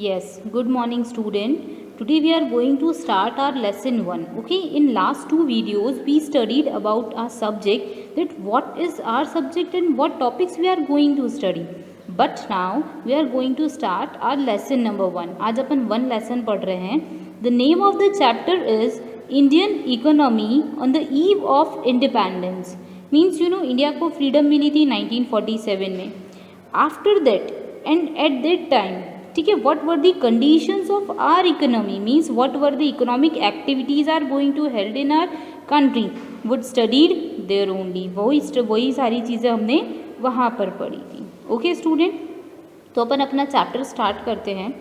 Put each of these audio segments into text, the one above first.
Yes, good morning student. Today we are going to start our lesson 1. Okay, in last two videos we studied about our subject, that what is our subject and what topics we are going to study. But now we are going to start our lesson number 1. आज अपन one lesson पढ़ रहे हैं. The name of the chapter is Indian Economy on the Eve of Independence. Means India को freedom मिली थी 1947 में. After that and at that time, ठीक है, what were the conditions of our economy, means what were the economic activities are going to held in our country, would studied there only. वही सारी चीज़ें हमने वहाँ पर पढ़ी थी. ओके स्टूडेंट, तो अपन अपना चैप्टर स्टार्ट करते हैं.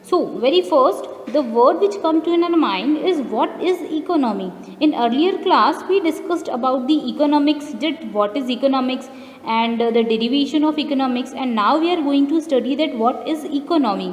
So very first, the word which come to in our mind is what is economy. In earlier class we discussed about the economics, that what is economics and the derivation of economics, and now we are going to study that what is economy.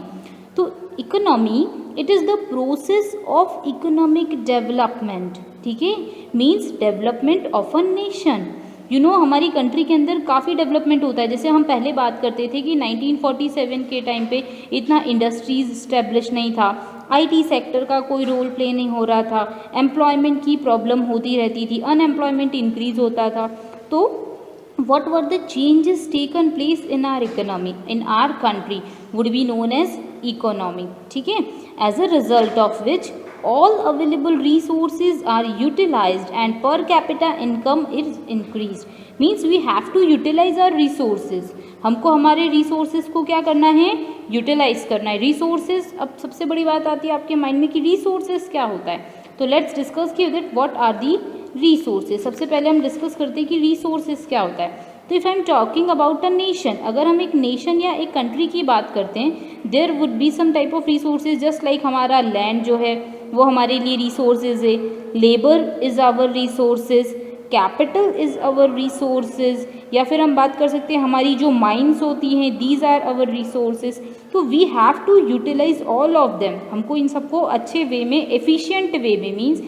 So economy, it is the process of economic development. ठीक है, means development of a nation. हमारी country के अंदर काफ़ी development होता है. जैसे हम पहले बात करते थे कि 1947 के टाइम पे इतना इंडस्ट्रीज स्टैब्लिश नहीं था, आईटी सेक्टर का कोई रोल प्ले नहीं हो रहा था, एम्प्लॉयमेंट की प्रॉब्लम होती रहती थी, अनएम्प्लॉयमेंट इंक्रीज होता था. तो what were the changes taken place in our economy, in our country, would be known as economy. ठीक है, as a result of which all available resources are utilized and per capita income is increased. Means we have to utilize our resources. हमको हमारे resources को क्या करना है, utilize करना है. resources, अब सबसे बड़ी बात आती है आपके माइंड में कि resources क्या होता है. तो let's discuss कि that what are the resources. सबसे पहले हम डिस्कस करते हैं कि resources क्या होता है. तो if I am talking about a nation, अगर हम एक नेशन या एक कंट्री की बात करते हैं, there would be some type of resources. Just like हमारा लैंड जो है वो हमारे लिए रिसोर्सेज है, labour is our resources, capital is our resources, या फिर हम बात कर सकते हैं हमारी जो माइंस होती हैं, दीज आर आवर रिसोर्सेज. तो we have to utilize all of them. हमको इन सबको अच्छे वे में, एफिशिएंट वे में, means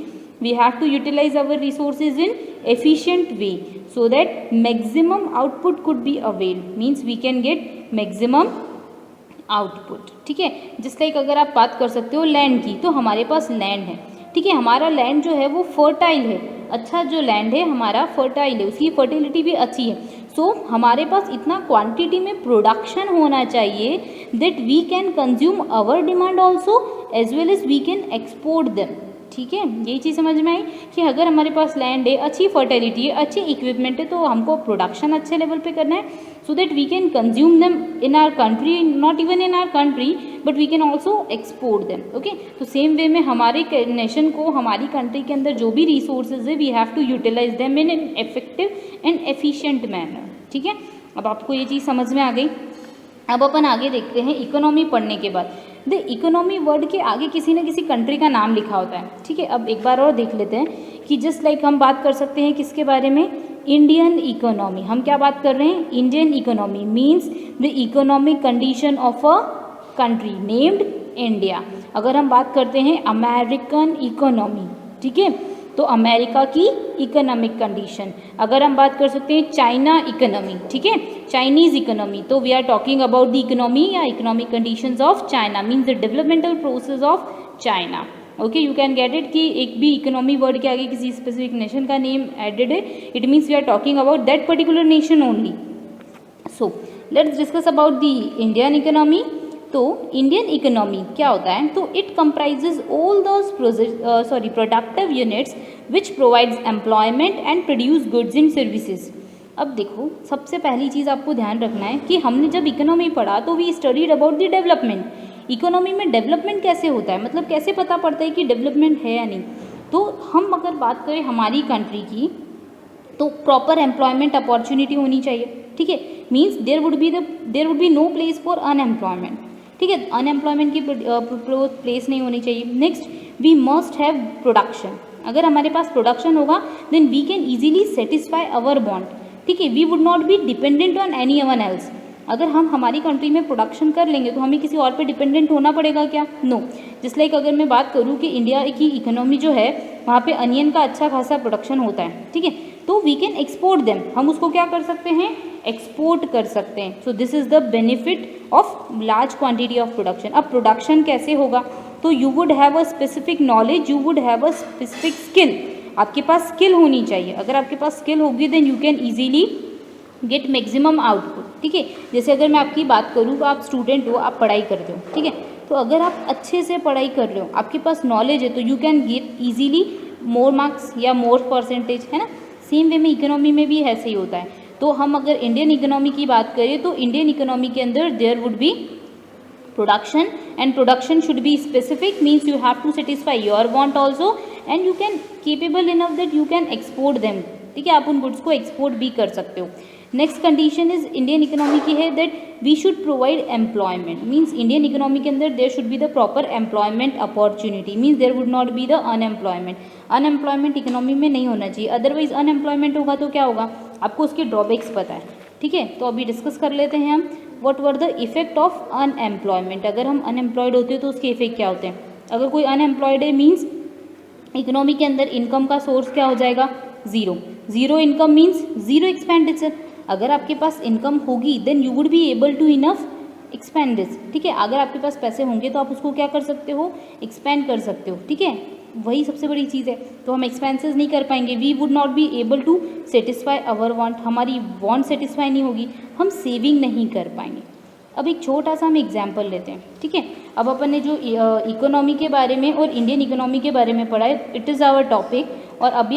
we have to utilize our resources in efficient way so that maximum output could be availed. means we can get maximum output. ठीक है, जिस like अगर आप बात कर सकते हो लैंड की, तो हमारे पास लैंड है. ठीक है, हमारा लैंड जो है वो फर्टाइल है. अच्छा, जो लैंड है हमारा फर्टाइल है, उसकी फर्टिलिटी भी अच्छी है. सो हमारे पास इतना क्वांटिटी में प्रोडक्शन होना चाहिए that we can consume our demand also as well as we can export them. ठीक है, यही चीज़ समझ में आई कि अगर हमारे पास लैंड है, अच्छी फर्टिलिटी है, अच्छी इक्विपमेंट है, तो हमको प्रोडक्शन अच्छे लेवल पे करना है so that we can consume them in our country, not even in our country but we can also export them. Okay, तो सेम वे में हमारे नेशन को, हमारी कंट्री के अंदर जो भी रिसोर्सेज है, we have to utilize them in an effective and efficient manner. ठीक है, अब आपको ये चीज़ समझ में आ गई. अब अपन आगे देखते हैं. इकोनॉमी पढ़ने के बाद द इकोनॉमी वर्ड के आगे किसी न किसी कंट्री का नाम लिखा होता है. ठीक है, अब एक बार और देख लेते हैं कि जस्ट लाइक हम बात कर सकते हैं किसके बारे में, इंडियन इकोनॉमी. हम क्या बात कर रहे हैं, Indian economy means the economic condition of a country named India. अगर हम बात करते हैं अमेरिकन इकोनॉमी, ठीक है, तो अमेरिका की इकोनॉमिक कंडीशन. अगर हम बात कर सकते हैं चाइना इकोनॉमी, ठीक है, चाइनीज़ इकोनॉमी, तो we are talking about the economy या economic conditions of China, means the developmental process of China. Okay, you can get it कि एक भी इकोनॉमी वर्ड के आगे किसी स्पेसिफिक नेशन का नेम एडेड है, it means we are talking about that particular nation only. So let's discuss about the Indian economy. तो Indian economy क्या होता है, तो it comprises all those productive units which provides employment and produce goods and services. अब देखो, सबसे पहली चीज़ आपको ध्यान रखना है कि हमने जब इकोनॉमी पढ़ा तो we studied about the development. Economy में डेवलपमेंट कैसे होता है, मतलब कैसे पता पड़ता है कि डेवलपमेंट है या नहीं. तो हम अगर बात करें हमारी कंट्री की, तो प्रॉपर एम्प्लॉयमेंट अपॉर्चुनिटी होनी चाहिए. ठीक है, means there would be no place for unemployment. ठीक है, अनएम्प्लॉयमेंट की प्लेस नहीं होनी चाहिए. Next, we must have production. अगर हमारे पास प्रोडक्शन होगा then we can easily satisfy our want. ठीक है, we would not be dependent on any one else. अगर हम हमारी कंट्री में प्रोडक्शन कर लेंगे तो हमें किसी और पे डिपेंडेंट होना पड़ेगा क्या, नो. जिस लाइक अगर मैं बात करूँ कि इंडिया की इकोनॉमी जो है वहाँ पे अनियन का अच्छा खासा प्रोडक्शन होता है. ठीक है, तो वी कैन एक्सपोर्ट देम. हम उसको क्या कर सकते हैं, एक्सपोर्ट कर सकते हैं. So this is the benefit of large quantity of production. अब प्रोडक्शन कैसे होगा, तो you would have a specific knowledge, you would have a specific skill, आपके पास स्किल होनी चाहिए। अगर आपके पास स्किल होगी then you can easily get maximum output, ठीक है। जैसे अगर मैं आपकी बात करूँ तो आप स्टूडेंट हो, आप पढ़ाई करते हो, ठीक है, तो अगर आप अच्छे से पढ़ाई कर रहे हो, आपके पास नॉलेज है, तो you can gate easily more marks या मोर परसेंटेज, है ना। सेम वे में इकोनॉमी में भी ऐसे ही होता है। तो हम अगर इंडियन इकोनॉमी की बात करें तो इंडियन इकोनॉमी के अंदर there would be production, and production should be specific, means you have to satisfy your want also, and you can capable enough that you can export them, ठीक है, आप उन गुड्स को एक्सपोर्ट भी कर सकते हो। Next condition is Indian economy की है that we should provide employment, means Indian economy के अंदर there should be the proper employment opportunity, means there would not be the unemployment. Unemployment economy में नहीं होना चाहिए, अदरवाइज अनएम्प्लॉयमेंट होगा तो क्या होगा, आपको उसके ड्रॉबैक्स पता है, ठीक है। तो अभी डिस्कस कर लेते हैं हम what were the effect of unemployment. अगर हम अनएम्प्लॉयड होते हैं तो उसके इफेक्ट क्या होते हैं। अगर कोई अनएम्प्लॉयड है मीन्स इकोनॉमी के अंदर इनकम का सोर्स क्या हो जाएगा, zero. Zero income means zero expenditure. अगर आपके पास इनकम होगी then you would be able to enough expenses, ठीक है। अगर आपके पास पैसे होंगे तो आप उसको क्या कर सकते हो, एक्सपेंड कर सकते हो, ठीक है। वही सबसे बड़ी चीज़ है। तो हम एक्सपेंसेस नहीं कर पाएंगे, we would not be able to satisfy our want, हमारी वांट सेटिस्फाई नहीं होगी, हम सेविंग नहीं कर पाएंगे। अब एक छोटा सा हम एग्जाम्पल लेते हैं, ठीक है। अब अपन ने जो इकोनॉमी के बारे में और इंडियन इकोनॉमी के बारे में पढ़ा है, इट इज़ आवर टॉपिक, और अभी